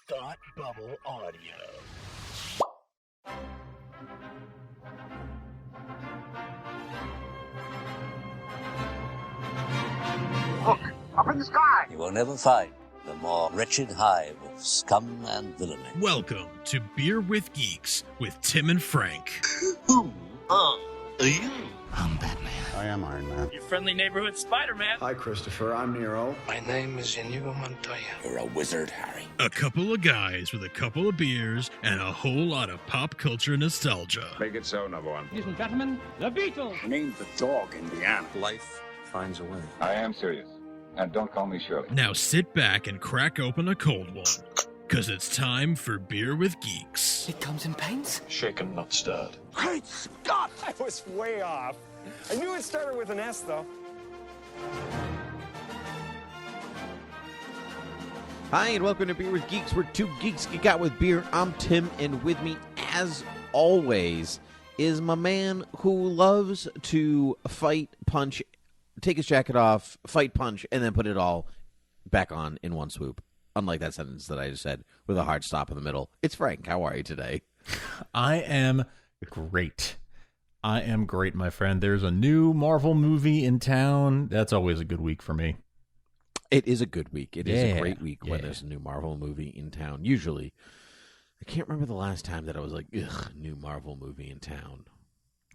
Thought Bubble Audio. Look, up in the sky! You will never find the more wretched hive of scum and villainy. Welcome to Beer with Geeks with Tim and Frank. Who are you? I'm Batman. I am Iron Man. Your friendly neighborhood Spider-Man. Hi, Christopher. I'm Nero. My name is Inigo Montoya. You're a wizard, Harry. A couple of guys with a couple of beers and a whole lot of pop culture nostalgia. Make it so, number one. Ladies and gentlemen, the Beatles. Name the dog, Indiana. Life finds a way. I am serious. And don't call me Shirley. Now sit back and crack open a cold one, because it's time for Beer with Geeks. It comes in paints? Shaken, not stirred. Great Scott! I was way off. I knew it started with an S, though. Hi, and welcome to Beer with Geeks, where two geeks geek out with beer. I'm Tim, and with me, as always, is my man who loves to fight, punch, take his jacket off, fight, punch, and then put it all back on in one swoop. Unlike that sentence that I just said with a hard stop in the middle. It's Frank. How are you today? I am great. I am great, my friend. There's a new Marvel movie in town. That's always a good week for me. It is a good week. It is a great week when Yeah. there's a new Marvel movie in town. Usually. I can't remember the last time that I was like, ugh, new Marvel movie in town.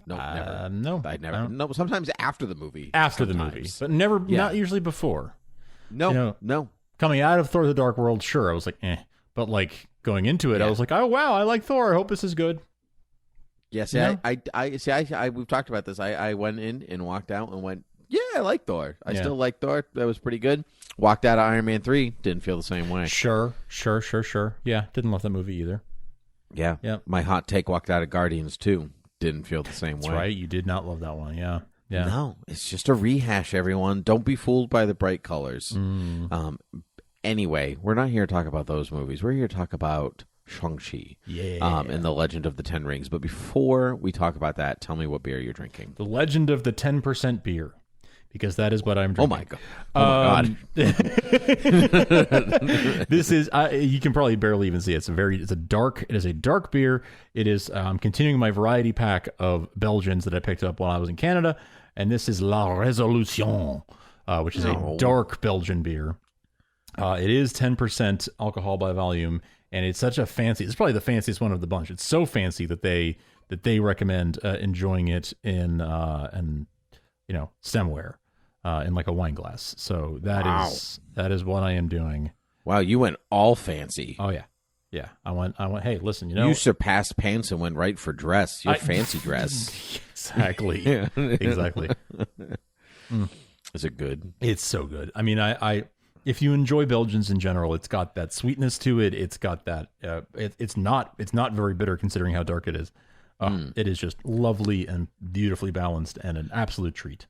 No, never. No, I never. No, sometimes after the movie. After the movie, but never, not usually before. No, no. Coming out of Thor: The Dark World, sure, I was like, eh. But like going into it, I was like, oh wow, I like Thor. I hope this is good. Yeah, see, I we've talked about this. I went in and walked out and went, yeah, I like Thor. I still like Thor. That was pretty good. Walked out of Iron Man 3, didn't feel the same way. Sure. Yeah, didn't love that movie either. Yeah. My hot take, walked out of Guardians 2, didn't feel the same way. That's right. You did not love that one. Yeah. No, it's just a rehash, everyone. Don't be fooled by the bright colors. Anyway, we're not here to talk about those movies. We're here to talk about Shang-Chi and the Legend of the Ten Rings. But before we talk about that, tell me what beer you're drinking. The Legend of the 10% beer, because that is what I'm drinking. Oh my god! This is you can probably barely even see it. It is a dark beer. It is continuing my variety pack of Belgians that I picked up while I was in Canada, and this is La Résolution, which is a dark Belgian beer. It is 10% alcohol by volume, and it's such a fancy. It's probably the fanciest one of the bunch. It's so fancy that they recommend enjoying it in stemware, in like a wine glass. So that is what I am doing. Wow, you went all fancy. Oh yeah. I went. Hey, listen, you surpassed pants and went right for dress. Your fancy dress. Exactly. Exactly. Is it good? It's so good. I mean, I if you enjoy Belgians in general, it's got that sweetness to it. It's got that. It's not very bitter considering how dark it is. It is just lovely and beautifully balanced and an absolute treat.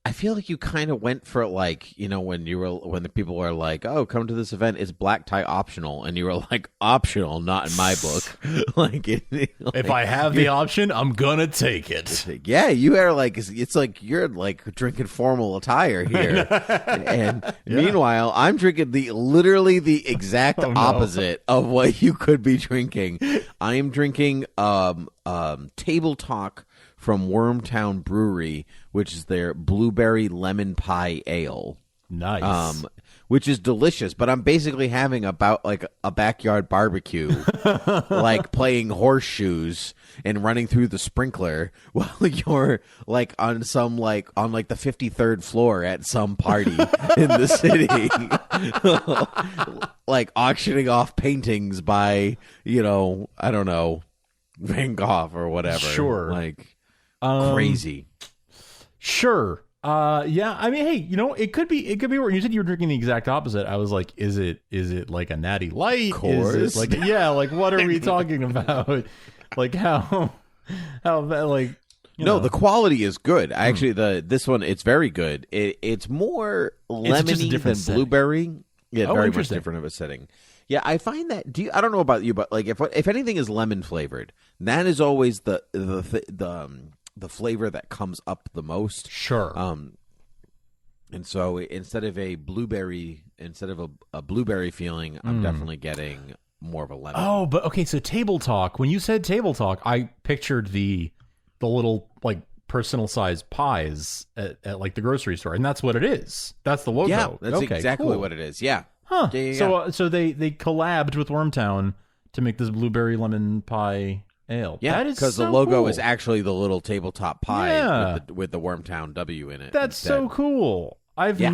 I feel like you kind of went for like, when the people were like, "Oh, come to this event, it's black tie optional," and you were like, "Optional, not in my book." If I have the option, I'm gonna take it. Yeah, you are like, it's like you're like drinking formal attire here, and meanwhile, I'm drinking literally the exact opposite of what you could be drinking. I am drinking Table Talk from Wormtown Brewery, which is their blueberry lemon pie ale. Nice. Which is delicious, but I'm basically having about like a backyard barbecue, like playing horseshoes and running through the sprinkler while you're like on the 53rd floor at some party in the city, like auctioning off paintings by, I don't know, Van Gogh or whatever. Sure. Like crazy. Sure. Yeah. I mean, hey, it could be where you said you were drinking the exact opposite. I was like, is it like a natty light? Of course. Is it like what are we talking about? Like how like no, the quality is good. Actually, this one, it's very good. It's more lemony than blueberry. Yeah, very much different of a setting. Yeah, I find that. I don't know about you, but like if anything is lemon flavored, that is always the flavor that comes up the most. Sure. And so instead of a blueberry feeling, I'm definitely getting more of a lemon. Oh, but okay, so Table Talk. When you said Table Talk, I pictured the little like personal sized pies at like the grocery store, and that's what it is. That's the logo. Yeah, that's okay, exactly cool. what it is. Yeah. Huh. Yeah. So they collabed with Wormtown to make this blueberry lemon pie ale. Yeah, that is because so the logo cool. is actually the little tabletop pie Yeah. with the Wormtown W in it. That's so cool. I didn't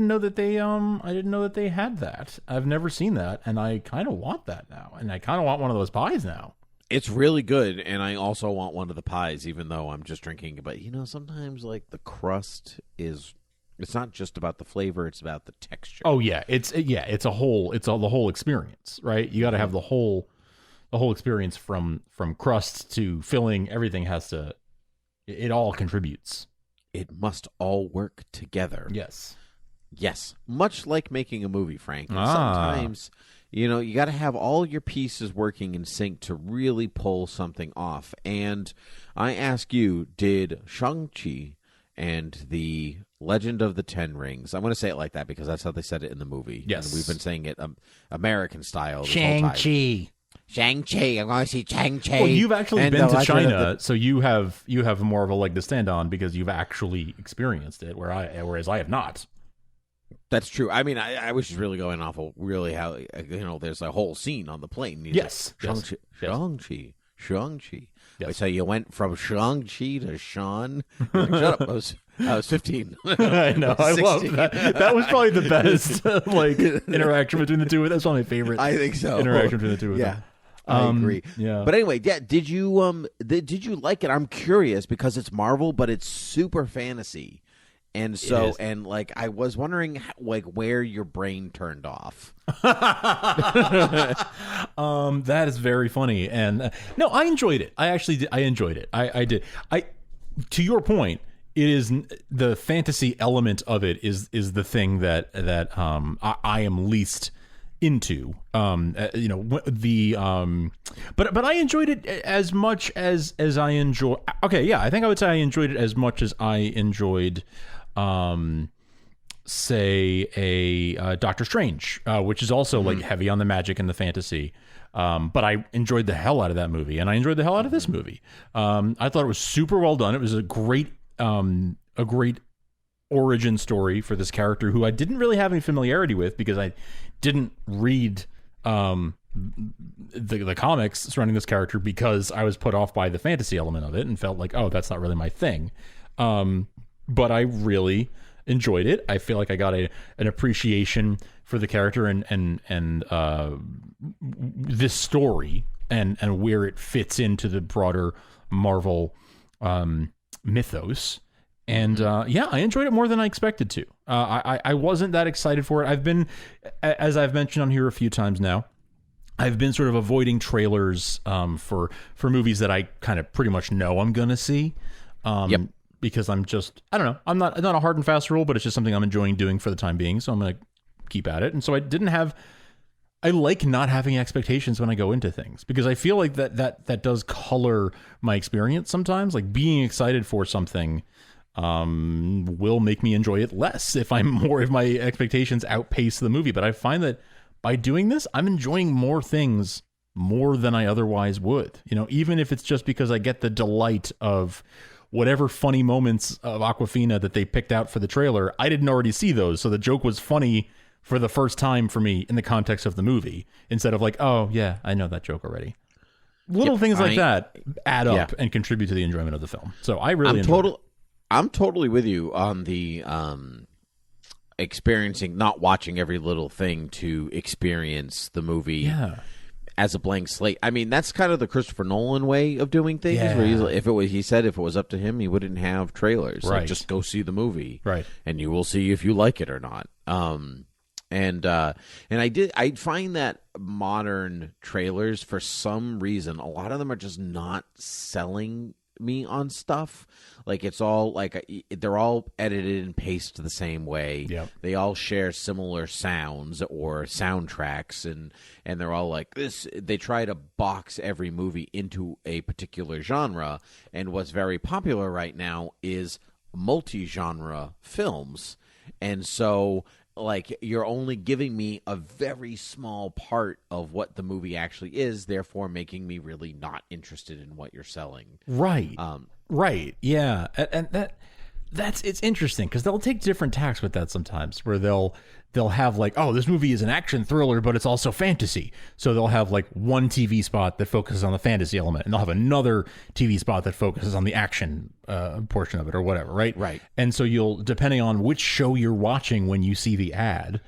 know that they had that. I've never seen that, and I kind of want that now. And I kind of want one of those pies now. It's really good, and I also want one of the pies, even though I'm just drinking. But sometimes like the crust is. It's not just about the flavor; it's about the texture. Oh yeah, it's the whole experience, right? You got to have the whole experience from crust to filling. Everything has to. It all contributes. It must all work together. Yes. Yes. Much like making a movie, Frank. And sometimes, you got to have all your pieces working in sync to really pull something off. And I ask you, did Shang-Chi and the Legend of the Ten Rings, I'm going to say it like that because that's how they said it in the movie. Yes. And we've been saying it American style this whole time. Shang-Chi. I'm going to see Shang-Chi. Well, you've actually been to China, the... so you have more of a leg to stand on because you've actually experienced it, whereas I have not. That's true. I mean, I was just really going off of really how there's a whole scene on the plane. Yes. Shang-Chi. Yes. So you went from Shang-Chi to Sean. Shut up. I was 15. I know. I love that. That was probably the best interaction between the two. That's one of my favorite. I think so. Interaction between the two of them. I agree. Yeah. But anyway, did you like it? I'm curious because it's Marvel, but it's super fantasy. And so, and I was wondering, where your brain turned off. That is very funny. And no, I enjoyed it. I actually did. I enjoyed it. I did. To your point, it is the fantasy element of it is the thing that I am least into. But I enjoyed it as much as I enjoy. Okay, yeah, I think I would say I enjoyed it as much as I enjoyed. Say a Doctor Strange, which is also heavy on the magic and the fantasy. But I enjoyed the hell out of that movie, and I enjoyed the hell out of this movie. I thought it was super well done. It was a great origin story for this character who I didn't really have any familiarity with because I didn't read the comics surrounding this character because I was put off by the fantasy element of it and felt like, oh, that's not really my thing. But I really enjoyed it. I feel like I got an appreciation for the character and this story and where it fits into the broader Marvel mythos. And I enjoyed it more than I expected to. I wasn't that excited for it. I've been, as I've mentioned on here a few times now, I've been sort of avoiding trailers for movies that I kind of pretty much know I'm gonna see. Because I'm just, I don't know, I'm not a hard and fast rule, but it's just something I'm enjoying doing for the time being. So I'm going to keep at it. And so I like not having expectations when I go into things because I feel like that does color my experience sometimes. Like being excited for something will make me enjoy it less if my expectations outpace the movie. But I find that by doing this, I'm enjoying more things more than I otherwise would. Even if it's just because I get the delight of whatever funny moments of Awkwafina that they picked out for the trailer, I didn't already see those. So the joke was funny for the first time for me in the context of the movie, instead of like, oh yeah, I know that joke already. Little things like that add up and contribute to the enjoyment of the film. So I really I'm totally with you on the experiencing, not watching every little thing to experience the movie. Yeah. As a blank slate. I mean, that's kind of the Christopher Nolan way of doing things. Yeah. Where he said if it was up to him, he wouldn't have trailers. Right. Like, just go see the movie, right? And you will see if you like it or not. And I find that modern trailers, for some reason, a lot of them are just not selling me on stuff. Like it's all they're all edited and pasted the same way. Yep. They all share similar sounds or soundtracks, and they're all like this. They try to box every movie into a particular genre, and what's very popular right now is multi-genre films. And so like you're only giving me a very small part of what the movie actually is, therefore making me really not interested in what you're selling. Right. Right. Yeah. And it's interesting because they'll take different tacks with that sometimes, where they'll have like, oh, this movie is an action thriller, but it's also fantasy. So they'll have like one TV spot that focuses on the fantasy element, and they'll have another TV spot that focuses on the action portion of it, or whatever. Right. Right. And so you'll, depending on which show you're watching when you see the ad,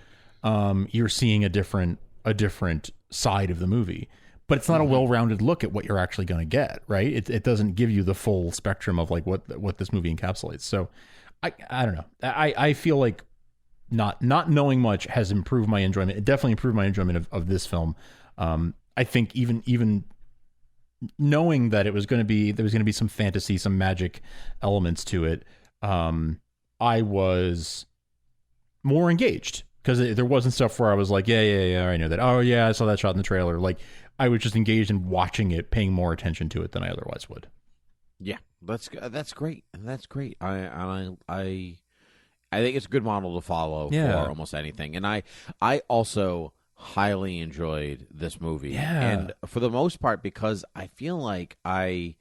you're seeing a different side of the movie. But it's not a well-rounded look at what you're actually going to get, right? It doesn't give you the full spectrum of like what this movie encapsulates. So I don't know. I feel like not knowing much has improved my enjoyment. It definitely improved my enjoyment of this film. I think even knowing that there was going to be some fantasy, some magic elements to it, I was more engaged because there wasn't stuff where I was like, yeah, I know that. Oh yeah, I saw that shot in the trailer. Like, I was just engaged in watching it, paying more attention to it than I otherwise would. Yeah, that's great. That's great. I think it's a good model to follow for almost anything. And I also highly enjoyed this movie. Yeah. And for the most part, because I feel like the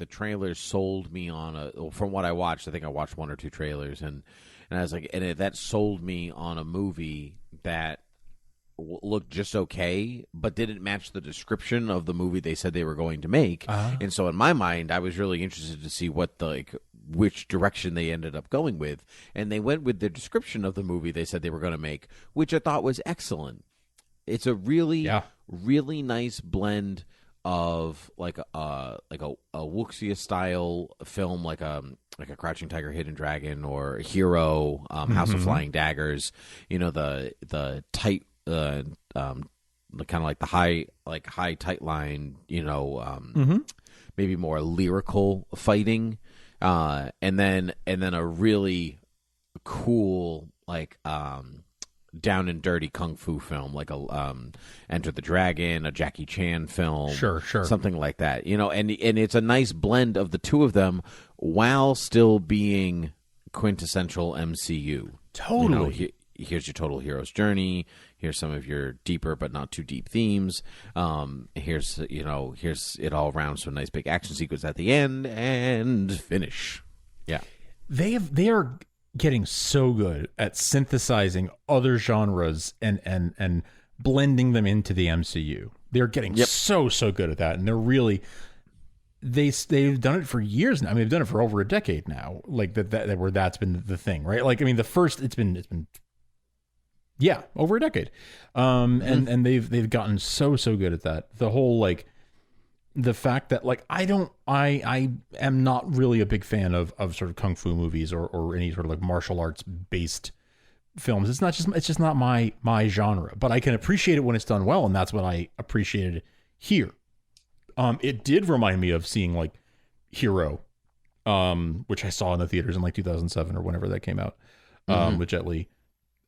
trailers sold me on from what I watched. I think I watched one or two trailers, and I was like, that sold me on a movie that looked just okay, but didn't match the description of the movie they said they were going to make. And so in my mind, I was really interested to see which direction they ended up going with. And they went with the description of the movie they said they were going to make, which I thought was excellent. It's a really, really nice blend of like a wuxia style film, like a Crouching Tiger, Hidden Dragon, or a Hero, House of Flying Daggers. You know, the tight, kind of like the high tight line. You know, maybe more lyrical fighting, and then a really cool down and dirty kung fu film, like a Enter the Dragon, a Jackie Chan film, sure, something like that. You know, and it's a nice blend of the two of them while still being quintessential MCU. Totally. You know, here's your total hero's journey. Here's some of your deeper but not too deep themes. Here's it all around. So a nice big action sequence at the end and finish. Yeah, they are getting so good at synthesizing other genres and blending them into the MCU. They're getting so good at that, and they're really they've done it for years now. I mean, they've done it for over a decade now. Like that where that's been the thing, right? Like, I mean, it's been over a decade. And they've gotten so good at that. The whole the fact that I am not really a big fan of sort of kung fu movies or any sort of like martial arts based films. It's just not my genre, but I can appreciate it when it's done well. And that's what I appreciated here. It did remind me of seeing like Hero, which I saw in the theaters in like 2007 or whenever that came out, with Jet Li.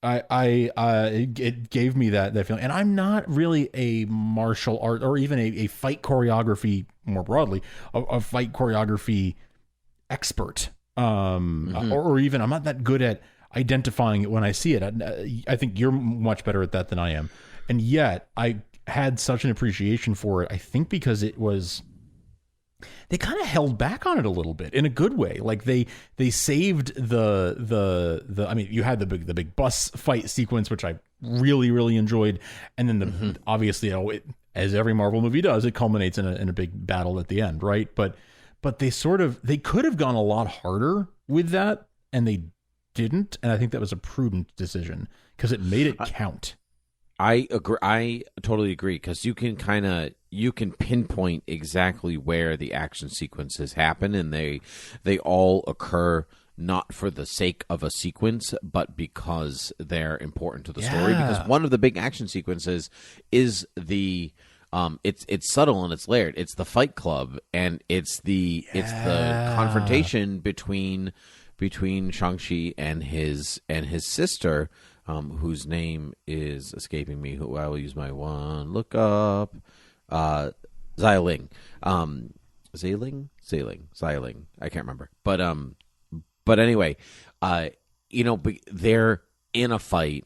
It gave me that feeling, and I'm not really a martial art or even a fight choreography more broadly, a fight choreography expert, or even I'm not that good at identifying it when I see it. I think you're much better at that than I am, and yet I had such an appreciation for it. I think because they kind of held back on it a little bit in a good way. Like they saved the I mean, you had the big bus fight sequence, which I really, really enjoyed. And then obviously, as every Marvel movie does, it culminates in a big battle at the end. Right. But they could have gone a lot harder with that, and they didn't. And I think that was a prudent decision because it made it count. I agree. I totally agree, because you can pinpoint exactly where the action sequences happen, and they all occur not for the sake of a sequence, but because they're important to the story. Because one of the big action sequences is the it's subtle and it's layered. It's the Fight Club, and it's the confrontation between Shang-Chi and his sister. Whose name is escaping me, who I will use my one look up. Xialing. Xialing? I can't remember. But But anyway, they're in a fight,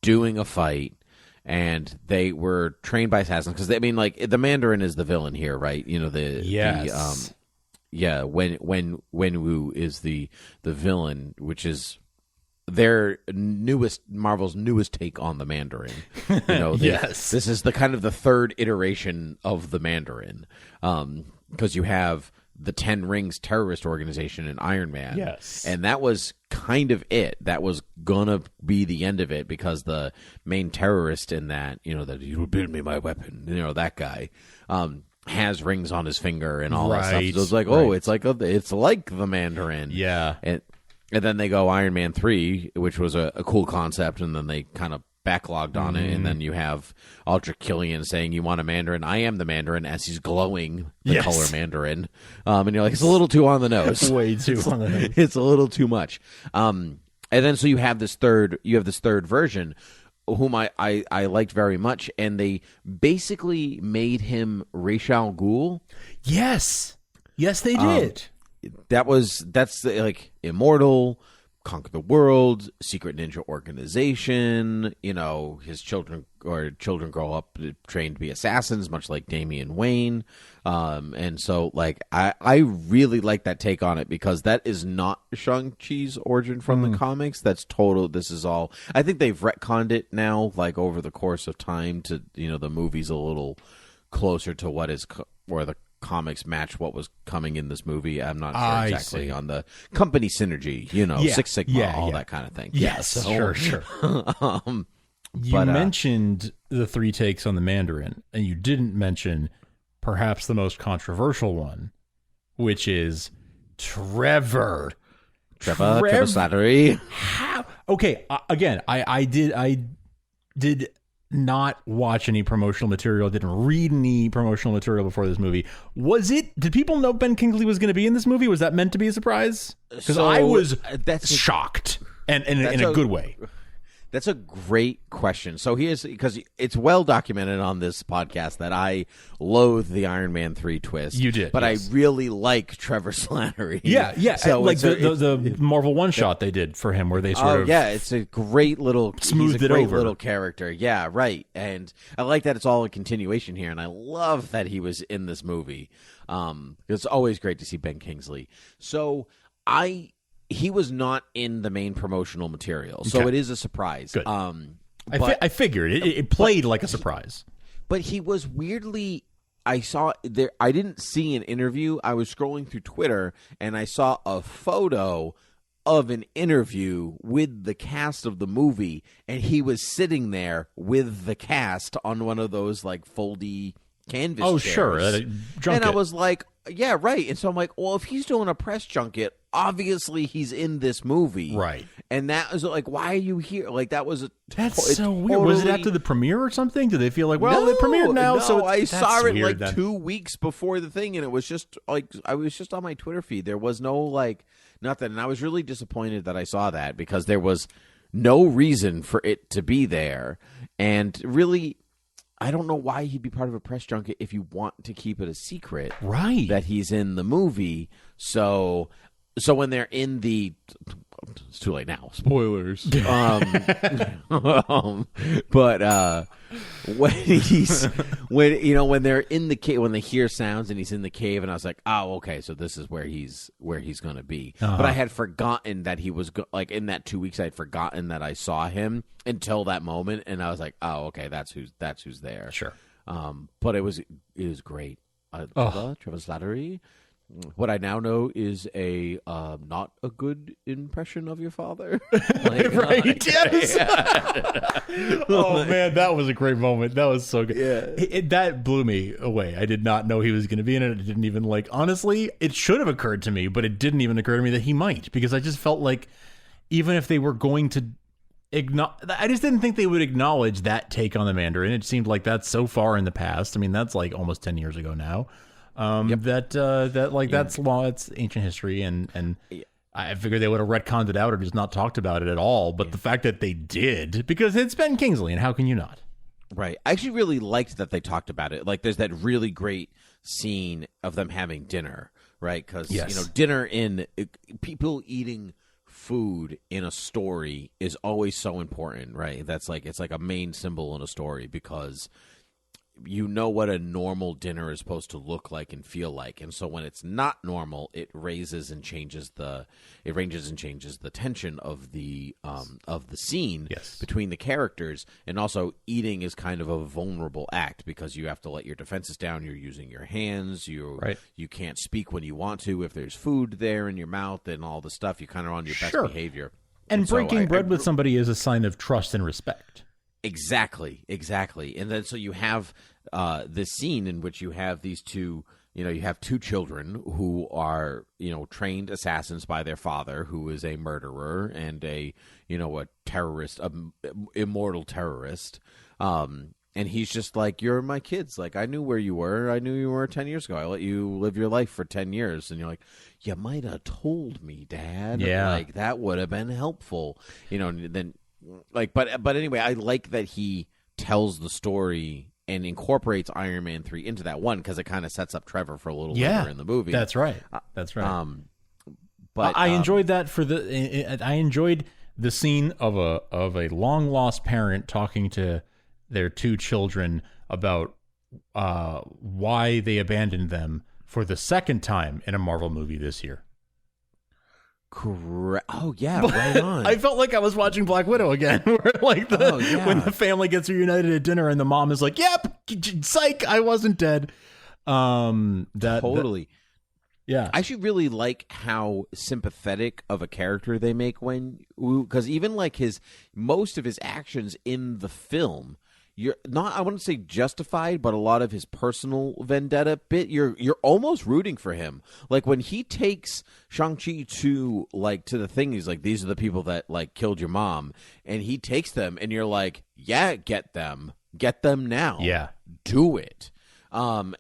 doing a fight, and they were trained by assassins because the Mandarin is the villain here, right? Yes. Wenwu is the villain, which is their Marvel's newest take on the Mandarin. Yes. This is the kind of the third iteration of the Mandarin, because you have the 10 Rings terrorist organization in Iron Man. Yes. And that was kind of it. That was gonna be the end of it, because the main terrorist in that, that you will build me my weapon, that guy, has rings on his finger and all that stuff. So it's like, it's like the Mandarin. Yeah. And then they go Iron Man 3, which was a cool concept, and then they kind of backlogged on it, and then you have Ultra Killian saying, "You want a Mandarin? I am the Mandarin," as he's glowing the color Mandarin, and you're like, it's a little too on the nose, way too on the nose. It's a little too much. And then so you have this third version, whom I liked very much, and they basically made him Ra's al Ghul. Yes, they did. That's immortal, conquer the world, secret ninja organization. His children grow up trained to be assassins, much like Damian Wayne. And so I really like that take on it, because that is not Shang-Chi's origin from the comics. That's total. This is all. I think they've retconned it now, over the course of time, to the movie's a little closer to what is where the comics match what was coming in this movie. I'm not sure exactly on the company synergy, Six Sigma, all that kind of thing. Yes, sure. You mentioned the 3 takes on the Mandarin, and you didn't mention perhaps the most controversial one, which is Trevor Slattery. How? Okay, again, I did not watch any promotional material, didn't read any promotional material before this movie. Did people know Ben Kingsley was going to be in this movie? Was that meant to be a surprise? Because I was shocked, and in a good way. That's a great question. So because it's well documented on this podcast that I loathe the Iron Man 3 twist. You did, but yes. I really like Trevor Slattery. Yeah. So the Marvel one-shot they did for him, where they sort of it's a great little smoothed it over. Little character. Yeah, right. And I like that it's all a continuation here, and I love that he was in this movie. It's always great to see Ben Kingsley. So he was not in the main promotional material, so it is a surprise. Good. I figured it played like a surprise, but he was weirdly. I saw there. I didn't see an interview. I was scrolling through Twitter, and I saw a photo of an interview with the cast of the movie, and he was sitting there with the cast on one of those foldy canvas chairs. Sure, and I was like, yeah, right. And so I'm like, well, if he's doing a press junket, obviously he's in this movie, right? And that was why are you here? That's so weird. Was it after the premiere or something? Did they feel like, well, it premiered now? No, so I saw it weird, 2 weeks before the thing, and it was just I was just on my Twitter feed. There was no nothing, and I was really disappointed that I saw that, because there was no reason for it to be there, and really, I don't know why he'd be part of a press junket if you want to keep it a secret, right? That he's in the movie. So when they're in the, it's too late now. Spoilers. But when they're in the cave, when they hear sounds and he's in the cave, and I was like, oh, okay, so this is where he's going to be. But I had forgotten that he was in that 2 weeks. I had forgotten that I saw him until that moment, and I was like, oh, okay, that's who's there. Sure. But it was great. Trevor Slattery. What I now know is a not a good impression of your father. Right? Yes. Oh man, that was a great moment. That was so good. Yeah. That blew me away. I did not know he was going to be in it. It didn't even honestly, it should have occurred to me, but it didn't even occur to me that he might, because I just felt like even if they were going to I just didn't think they would acknowledge that take on the Mandarin. It seemed like that's so far in the past. I mean, that's almost 10 years ago now. That's law. It's ancient history, and I figured they would have retconned it out or just not talked about it at all. But the fact that they did, because it's Ben Kingsley, and how can you not? Right. I actually really liked that they talked about it. There's that really great scene of them having dinner right? Because Yes. dinner in people eating food in a story is always so important, right? That's like it's like a main symbol in a story because you know what a normal dinner is supposed to look like and feel like, and so when it's not normal, it ranges and changes the tension of the scene between the characters. And also, eating is kind of a vulnerable act because you have to let your defenses down. You're using your hands. You can't speak when you want to if there's food there in your mouth and all the stuff. You kind of on your best behavior. And breaking bread with somebody is a sign of trust and respect. Exactly. And then so you have this scene in which you have these two, you have two children who are, trained assassins by their father, who is a murderer and a terrorist, immortal terrorist. And he's just like, you're my kids. Like, I knew where you were. I knew you were 10 years ago. I let you live your life for 10 years. And you're like, you might have told me, Dad. Yeah. Like, that would have been helpful. And then, like, but anyway, I like that he tells the story and incorporates Iron Man 3 into that one because it kind of sets up Trevor for a little later in the movie. That's right. That's right. But I enjoyed that I enjoyed the scene of a long lost parent talking to their two children about why they abandoned them for the second time in a Marvel movie this year. Correct. Oh yeah, right on. I felt like I was watching Black Widow again, where like when the family gets reunited at dinner and the mom is like, "Yep, psych, I wasn't dead." Totally. Yeah, I actually really like how sympathetic of a character they make because even like most of his actions in the film. You're not, I wouldn't say justified, but a lot of his personal vendetta bit, you're almost rooting for him. Like when he takes Shang-Chi to the thing, he's like, these are the people that like killed your mom, and he takes them, and you're like, yeah, get them now, yeah, do it. So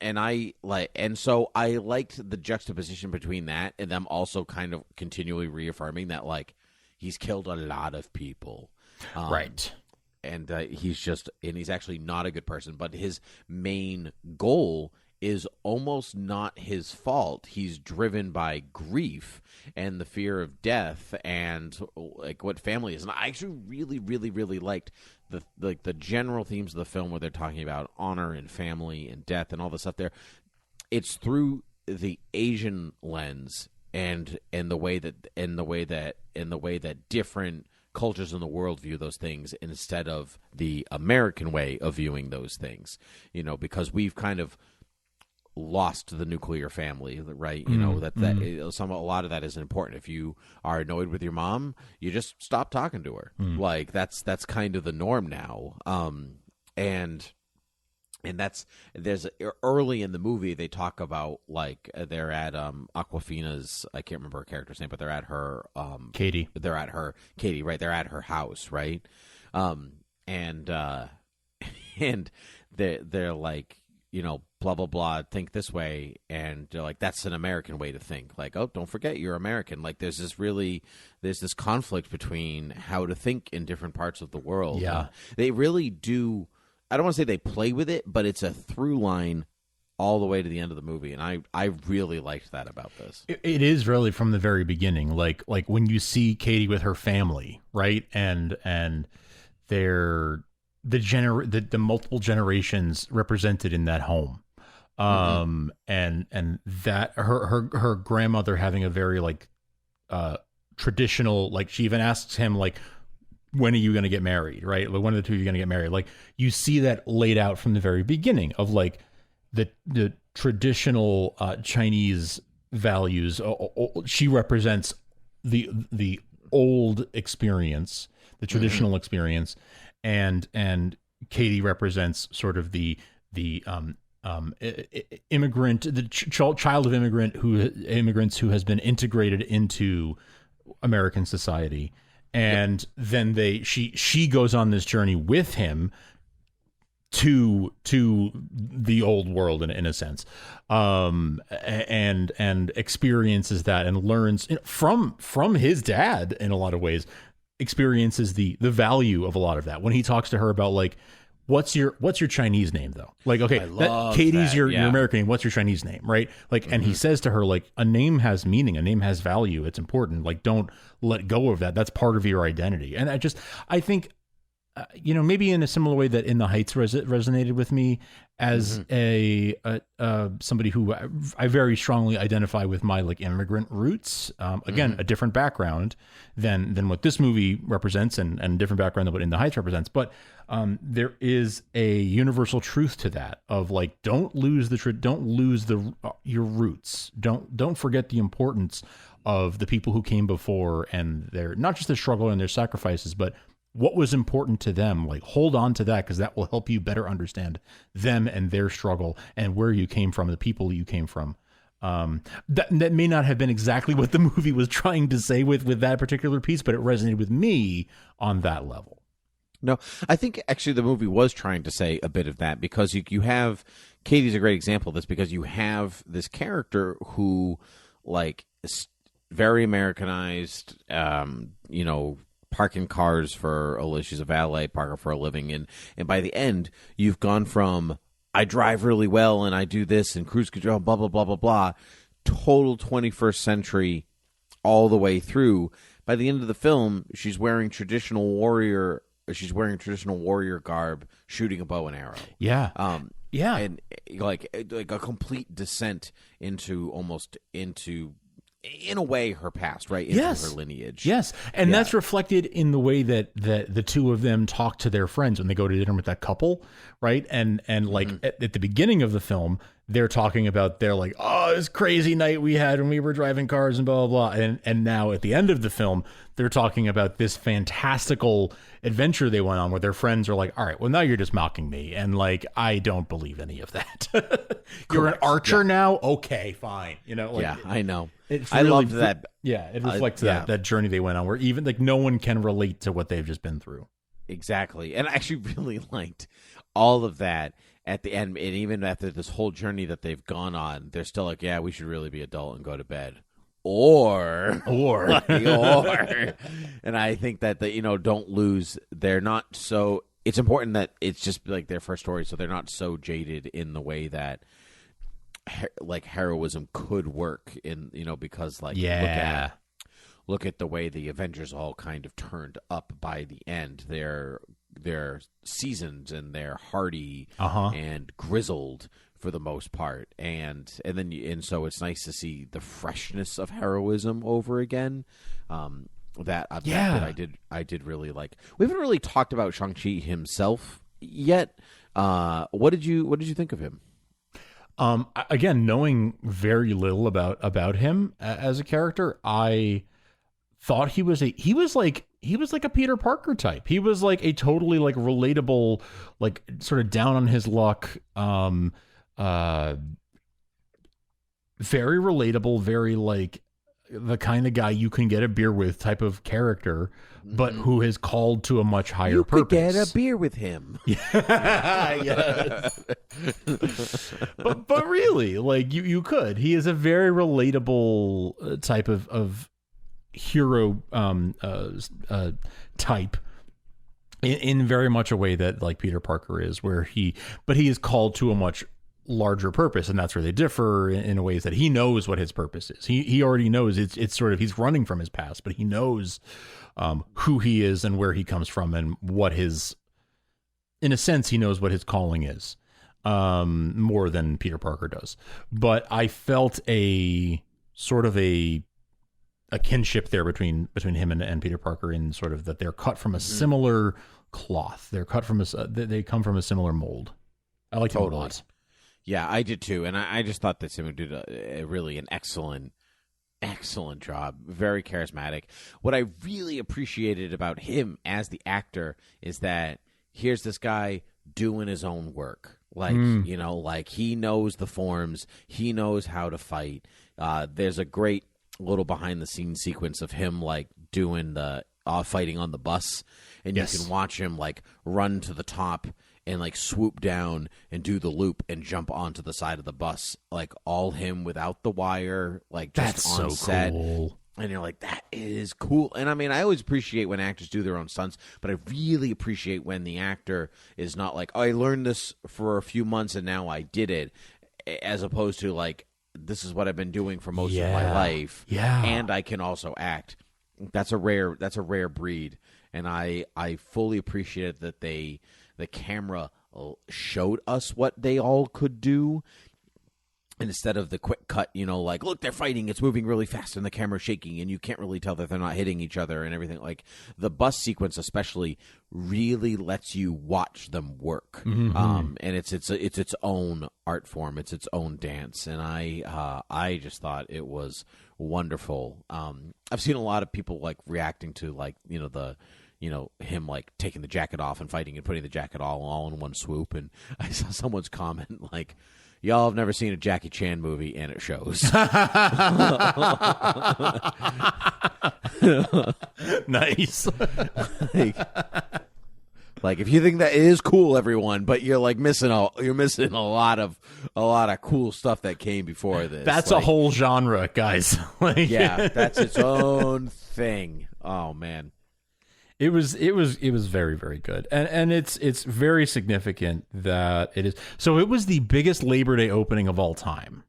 I liked the juxtaposition between that and them also kind of continually reaffirming that like he's killed a lot of people, right. And he's actually not a good person, but his main goal is almost not his fault. He's driven by grief and the fear of death and like what family is. And I actually really, really, really liked the general themes of the film where they're talking about honor and family and death and all the stuff there. It's through the Asian lens and the way that different cultures in the world view those things instead of the American way of viewing those things, because we've kind of lost the nuclear family, right? A lot of that isn't important. If you are annoyed with your mom, you just stop talking to her. Like that's kind of the norm now. And there's early in the movie they talk about like they're at Aquafina's, I can't remember her character's name, but they're at her Katie. They're at her Katie, right? They're at her house, right? And they're like, blah blah blah, think this way, and they're like, that's an American way to think. Like, oh, don't forget you're American. Like there's this conflict between how to think in different parts of the world. Yeah, they really do. I don't want to say they play with it, but it's a through line all the way to the end of the movie, and I really liked that about this. It is really from the very beginning, like when you see Katie with her family, right, and the multiple generations represented in that home, and that her grandmother having a very like traditional, like she even asks him like, when are you going to get married, right? Like, when of the two are you going to get married? Like, you see that laid out from the very beginning of like the traditional Chinese values. She represents the old experience, the traditional experience, and Katie represents sort of the immigrant, the child of immigrants who has been integrated into American society. And then she goes on this journey with him to the old world in a sense, and experiences that and learns from his dad in a lot of ways, experiences the value of a lot of that when he talks to her about like what's your Chinese name though? Like, okay, Katie's your American name. What's your Chinese name, right? Like, and he says to her, like, a name has meaning, a name has value. It's important. Like, don't let go of that. That's part of your identity. And I think, maybe in a similar way that In the Heights resonated with me as somebody who I very strongly identify with my like immigrant roots. Again, a different background than what this movie represents, and a different background than what In the Heights represents. But there is a universal truth to that of like, don't lose your roots. Don't forget the importance of the people who came before and their, not just their struggle and their sacrifices, but what was important to them. Like, hold on to that, because that will help you better understand them and their struggle and where you came from, the people you came from. That may not have been exactly what the movie was trying to say with that particular piece, but it resonated with me on that level. No, I think actually the movie was trying to say a bit of that, because you have, Katie's a great example of this, because you have this character who, like, is very Americanized, parking cars for, she's a valet parker for a living, and by the end, you've gone from, I drive really well and I do this and cruise control, blah, blah, blah, blah, blah, total 21st century all the way through. By the end of the film, she's wearing traditional warrior garb, shooting a bow and arrow. Yeah. And like a complete descent into in a way, her past, right? Into her lineage. Yes. And that's reflected in the way that the two of them talk to their friends when they go to dinner with that couple, right? And like at the beginning of the film, they're talking about this crazy night we had when we were driving cars and blah, blah, blah. And now at the end of the film, they're talking about this fantastical adventure they went on where their friends are like, all right, well, now you're just mocking me. And like, I don't believe any of that. You're an archer now? Okay, fine. I know. I loved that. Yeah, it reflects that journey they went on where even like no one can relate to what they've just been through. Exactly. And I actually really liked all of that at the end. And even after this whole journey that they've gone on, they're still like, yeah, we should really be adult and go to bed. Or. And I think that, don't lose. They're not so. It's important that it's just like their first story, so they're not so jaded in the way that like heroism could work in, because like look at the way the Avengers all kind of turned up by the end. They're seasoned and they're hardy and grizzled for the most part, and so it's nice to see the freshness of heroism over again. That I did really like. We haven't really talked about Shang-Chi himself yet. What did you think of him? Again, knowing very little about him as a character, I thought he was like a Peter Parker type. He was like a totally like relatable, like sort of down on his luck, very relatable, very like the kind of guy you can get a beer with type of character, but who is called to a much higher purpose. You could get a beer with him. Yes. but really, like you could. He is a very relatable type of hero type in very much a way that like Peter Parker is, but he is called to a much larger purpose, and that's where they differ in ways that he knows what his purpose is. He already knows it's sort of, he's running from his past, but he knows who he is and where he comes from and what in a sense, he knows what his calling is, more than Peter Parker does. But I felt a sort of a kinship there between him and Peter Parker, in sort of that they're cut from a similar cloth. They're cut from they come from a similar mold. I like him a lot. Yeah, I did too, and I just thought that Simu did really an excellent job. Very charismatic. What I really appreciated about him as the actor is that here's this guy doing his own work. Like, like he knows the forms, he knows how to fight. There's a great little behind the scenes sequence of him like doing the fighting on the bus, and you can watch him like run to the top and like swoop down and do the loop and jump onto the side of the bus, like all him without the wire, like just That's on so set. Cool. And you're like, that is cool. And I mean, I always appreciate when actors do their own stunts, but I really appreciate when the actor is not like, oh, I learned this for a few months and now I did it, as opposed to like, this is what I've been doing for most of my life. Yeah. And I can also act. That's a rare breed. And I fully appreciate that the camera showed us what they all could do. And instead of the quick cut, like, look, they're fighting, it's moving really fast, and the camera's shaking, and you can't really tell that they're not hitting each other and everything. Like, the bus sequence especially really lets you watch them work. And it's its own art form. It's its own dance. And I just thought it was wonderful. I've seen a lot of people, like, reacting to, like, him, like, taking the jacket off and fighting and putting the jacket all in one swoop. And I saw someone's comment, like, y'all have never seen a Jackie Chan movie, and it shows. Nice. like, if you think that is cool, everyone, but you're like missing a lot of cool stuff that came before this. That's a whole genre, guys. Yeah, that's its own thing. Oh man. It was very, very good. And it's very significant that it is. So it was the biggest Labor Day opening of all time.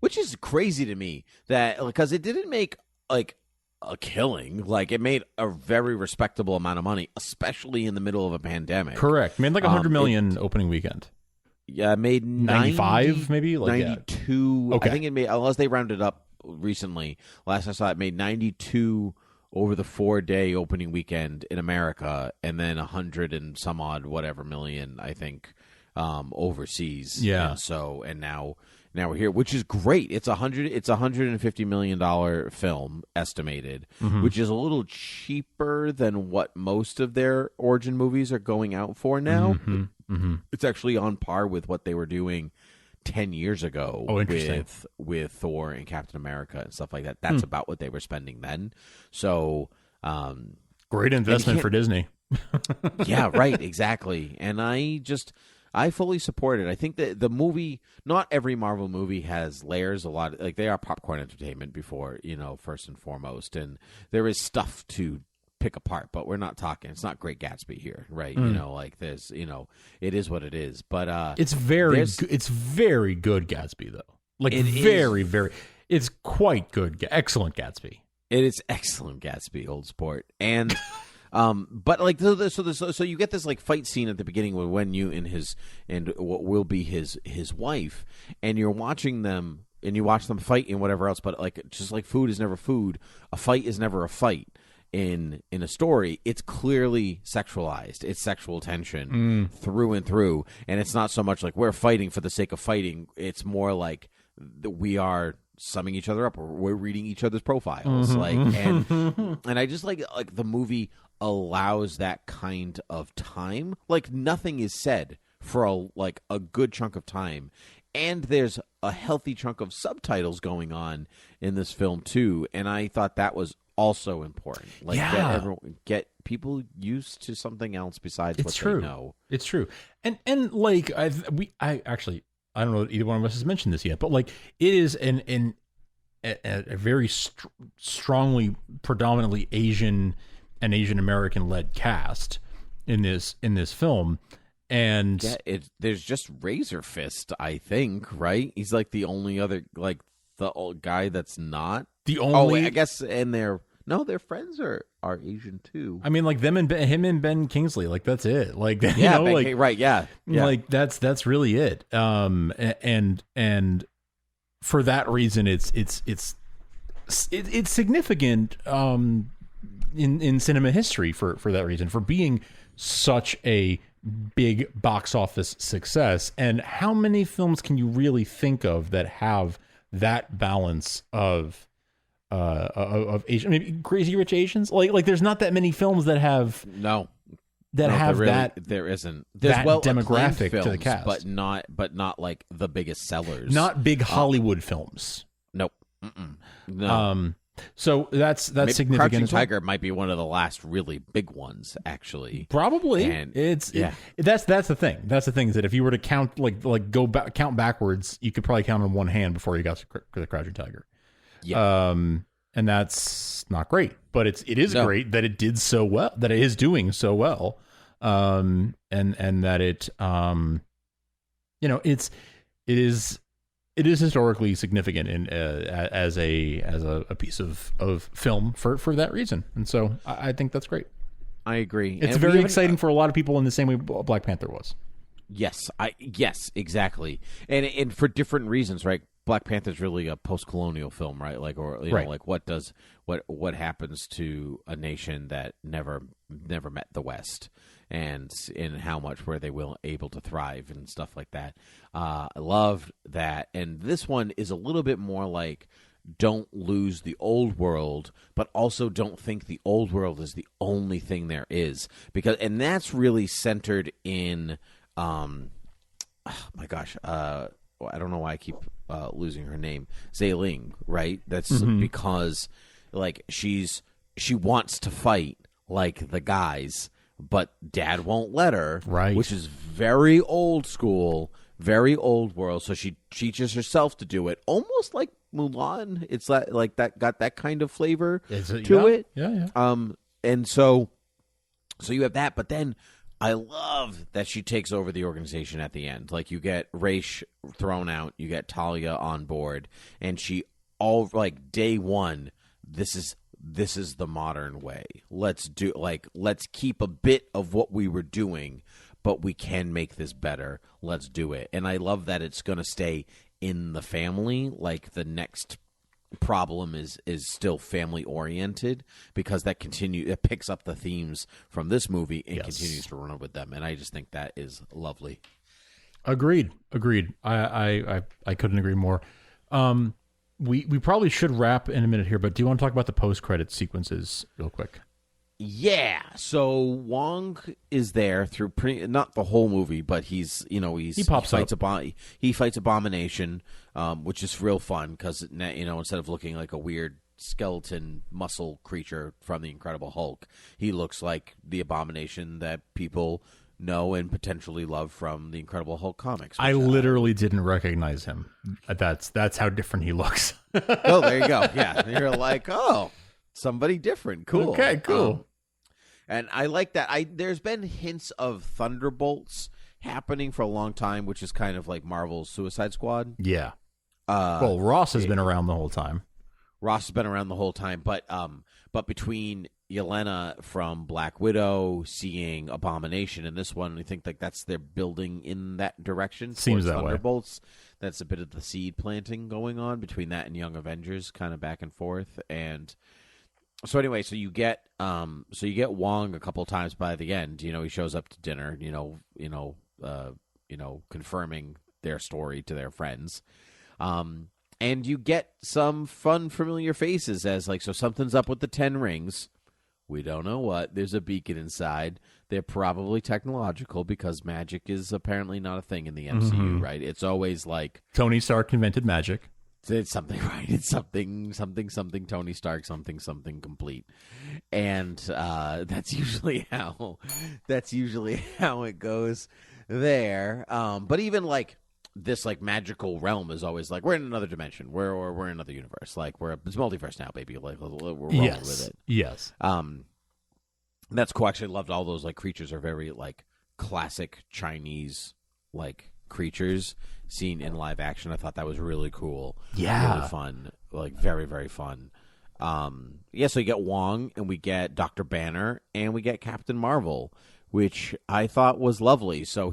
Which is crazy to me, that because it didn't make like a killing, like it made a very respectable amount of money, especially in the middle of a pandemic. Correct. Made like 100 million opening weekend. Yeah, it made 95 maybe, like 92. Yeah. Okay. I think it made, unless they rounded up recently. Last I saw it made 92 over the 4-day opening weekend in America, and then 100 and some odd whatever million, I think, overseas. Yeah. And now we're here, which is great. It's $150 million film estimated, which is a little cheaper than what most of their origin movies are going out for now. It's actually on par with what they were doing 10 years ago with Thor and Captain America and stuff like that. That's about what they were spending then. So great investment for Disney. Yeah, right, exactly. And I fully support it. I think that the movie, not every Marvel movie has layers, a lot, like they are popcorn entertainment before, first and foremost, and there is stuff to pick apart, but we're not talking, it's not Great Gatsby here, right? Like there's, it is what it is, but it's very good Gatsby though. Like it's quite good, excellent Gatsby. It is excellent Gatsby, old sport. And but like so you get this like fight scene at the beginning with Wen-Yu and what will be his wife, and you're watching them and you watch them fight and whatever else, but like just like food is never food, a fight is never a fight. In a story, it's clearly sexualized. It's sexual tension through and through, and it's not so much like we're fighting for the sake of fighting. It's more like we are summing each other up, or we're reading each other's profiles. And I just like the movie allows that kind of time. Like nothing is said for a good chunk of time, and there's a healthy chunk of subtitles going on in this film too. And I thought that was also important. Like get people used to something else besides what they know. It's true. And like I actually I don't know if either one of us has mentioned this yet, but like it is a very strongly predominantly Asian and Asian American led cast in this film. And there's just Razor Fist, I think, right? He's like the only other, like the old guy that's not the only. Oh, I guess, and their friends are Asian too. I mean, like him and Ben Kingsley, like that's it. Like right, yeah, like that's really it. And for that reason, it's significant in cinema history for that reason, for being such a big box office success. And how many films can you really think of that have that balance of Asian, maybe Crazy Rich Asians? Like there's not that many films that have there isn't. There's that demographic films, to the cast, but not like the biggest sellers, not big Hollywood films. Nope. No. So that's maybe significant. Crouching Tiger might be one of the last really big ones, actually. Probably. And that's the thing. That's the thing, is that if you were to count count backwards, you could probably count on one hand before you got to the Crouching Tiger. Yeah. and that's not great. But it is great that it did so well, that it is doing so well, and that it it is historically significant in as a piece of film for that reason, and so I think that's great. I agree. It's very exciting for a lot of people in the same way Black Panther was. Yes, exactly, and for different reasons, right? Black Panther's really a post-colonial film, right? Like, or you know, like what happens to a nation that never met the West, and in how much were they able to thrive and stuff like that. I loved that, and this one is a little bit more like, don't lose the old world, but also don't think the old world is the only thing there is, and that's really centered in. Oh my gosh, I don't know why I keep losing her name. Zailing, right? That's because like she wants to fight like the guys, but Dad won't let her. Right. Which is very old school, very old world. So she teaches herself to do it, almost like Mulan. It's like that got that kind of flavor to it. Yeah. And so you have that, but then I love that she takes over the organization at the end. Like, you get Raish thrown out, you get Talia on board, and she day one, this is the modern way. Let's keep a bit of what we were doing, but we can make this better. Let's do it. And I love that it's going to stay in the family. Like, the next problem is still family oriented, because it picks up the themes from this movie and continues to run with them, and I just think that is lovely. Agreed. I couldn't agree more. We probably should wrap in a minute here, but do you want to talk about the post-credit sequences real quick? Yeah, so Wong is there through not the whole movie, but he fights Abomination, which is real fun because instead of looking like a weird skeleton muscle creature from the Incredible Hulk, he looks like the Abomination that people know and potentially love from the Incredible Hulk comics. I literally didn't recognize him. That's how different he looks. Oh, there you go. Yeah, you're like, oh, somebody different. Cool. Okay, cool. And I like that. There's been hints of Thunderbolts happening for a long time, which is kind of like Marvel's Suicide Squad. Yeah. Well, Ross has been around the whole time. But between Yelena from Black Widow, seeing Abomination in this one, I think that's they're building in that direction. Seems that Thunderbolts. Way. That's a bit of the seed planting going on between that and Young Avengers, kind of back and forth. And so anyway, so you get Wong a couple times by the end. He shows up to dinner. Confirming their story to their friends. And you get some fun, familiar faces as so something's up with the 10 rings. We don't know what. There's a beacon inside. They're probably technological because magic is apparently not a thing in the MCU, right? It's always like Tony Stark invented magic. It's something, right? It's something Tony Stark, something complete. And that's usually how it goes there. But even this magical realm is always we're in another dimension. We're in another universe. It's multiverse now, baby. We're rolling with it. Yes. That's cool. Actually, I loved all those creatures are very classic Chinese creatures seen in live action. I thought that was really cool. Yeah. Really fun. Very, very fun. So you get Wong, and we get Dr. Banner, and we get Captain Marvel, which I thought was lovely. So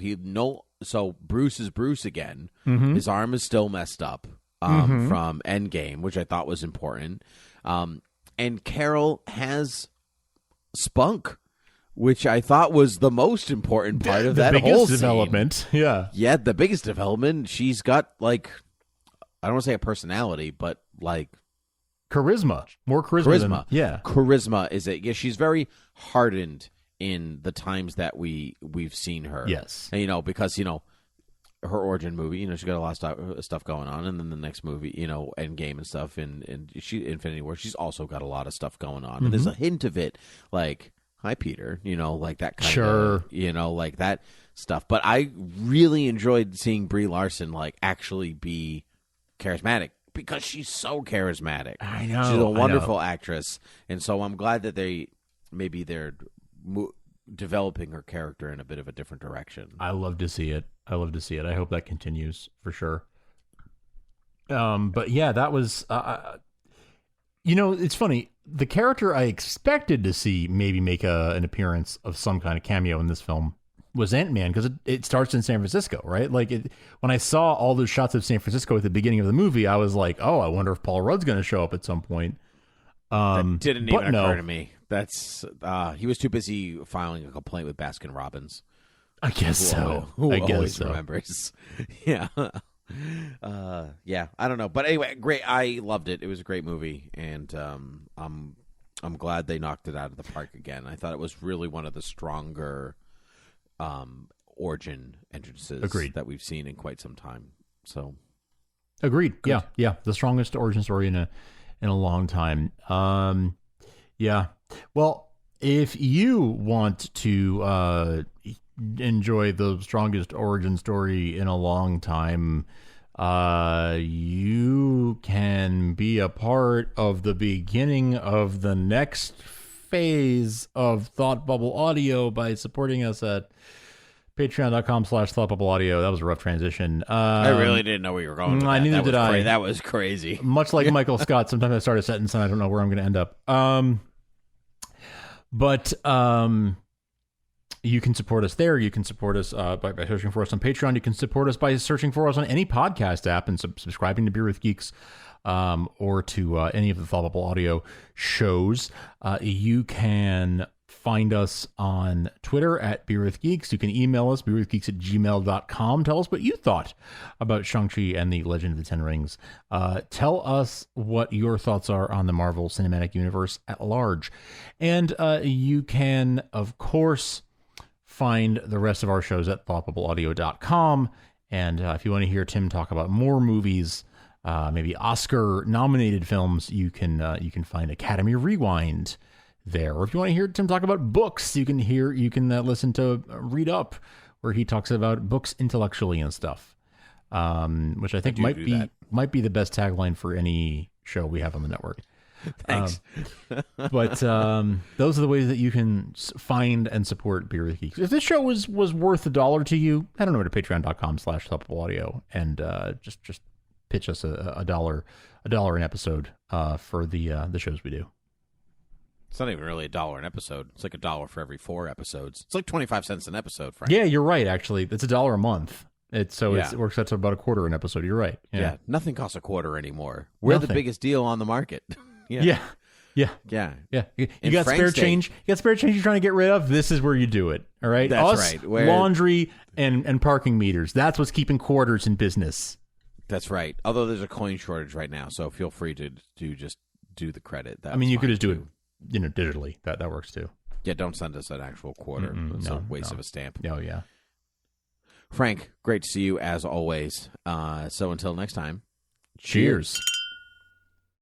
Bruce is Bruce again. Mm-hmm. His arm is still messed up from Endgame, which I thought was important. And Carol has spunk, which I thought was the most important part of that whole development. Yeah, the biggest development. She's got I don't want to say a personality, but charisma, more charisma. Charisma is it? Yeah, she's very hardened in the times that we've seen her. Yes, and, because her origin movie, she's got a lot of stuff going on, and then the next movie, Endgame and stuff, and she Infinity War, she's also got a lot of stuff going on. And there's a hint of it, hi Peter, that kind of, that stuff. But I really enjoyed seeing Brie Larson actually be charismatic because she's so charismatic. I know. She's a wonderful actress, and so I'm glad that they're developing her character in a bit of a different direction. I love to see it. I hope that continues for sure. But yeah, that was, it's funny. The character I expected to see maybe make an appearance of some kind of cameo in this film was Ant-Man, because it starts in San Francisco, right? Like when I saw all those shots of San Francisco at the beginning of the movie, I was like, oh, I wonder if Paul Rudd's going to show up at some point. That didn't even occur to me. That's he was too busy filing a complaint with Baskin Robbins. I guess so. Who I guess always so. remembers. Yeah. Yeah, I don't know. But anyway, great. I loved it. It was a great movie, and I'm glad they knocked it out of the park again. I thought it was really one of the stronger origin entrances that we've seen in quite some time. So agreed. Good. Yeah. The strongest origin story in a long time. Yeah. Well, if you want to enjoy the strongest origin story in a long time, you can be a part of the beginning of the next phase of Thought Bubble Audio by supporting us at patreon.com/thoughtbubbleaudio. That was a rough transition. I really didn't know where you were going with that. Neither did I. That was crazy. Much like Michael Scott, sometimes I start a sentence and I don't know where I'm going to end up. But you can support us there. You can support us by searching for us on Patreon. You can support us by searching for us on any podcast app and subscribing to Beer with Geeks, or to any of the Thought Bubble Audio shows. You can find us on Twitter at Beer with Geeks. You can email us, beerwithgeeks@gmail.com. Tell us what you thought about Shang-Chi and the Legend of the Ten Rings. Tell us what your thoughts are on the Marvel Cinematic Universe at large. And you can, of course, find the rest of our shows at thoughtbubbleaudio.com. And if you want to hear Tim talk about more movies, maybe Oscar-nominated films, you can find Academy Rewind there. Or if you want to hear Tim talk about books, you can listen to Read Up, where he talks about books intellectually and stuff, which I think might be the best tagline for any show we have on the network. Thanks. But those are the ways that you can find and support Beer with Geeks. If this show was worth $1 to you, head on over to patreon.com/thoughtbubbleaudio and just pitch us a dollar an episode for the shows we do. It's not even really $1 an episode. It's like $1 for every 4 episodes. It's like 25 cents an episode, Frank. Yeah, you're right. Actually, it's $1 a month. It works out to about $0.25 an episode. You're right. Yeah, nothing costs $0.25 anymore. We're the biggest deal on the market. Yeah. You got spare change. You got spare change you're trying to get rid of. This is where you do it. All right. That's right. Laundry and parking meters. That's what's keeping quarters in business. That's right. Although there's a coin shortage right now, so feel free to just do the credit. You could just do it, digitally. That works too. Yeah, don't send us an actual quarter. It's a waste of a stamp. Oh yeah. Frank, great to see you as always. So until next time, cheers.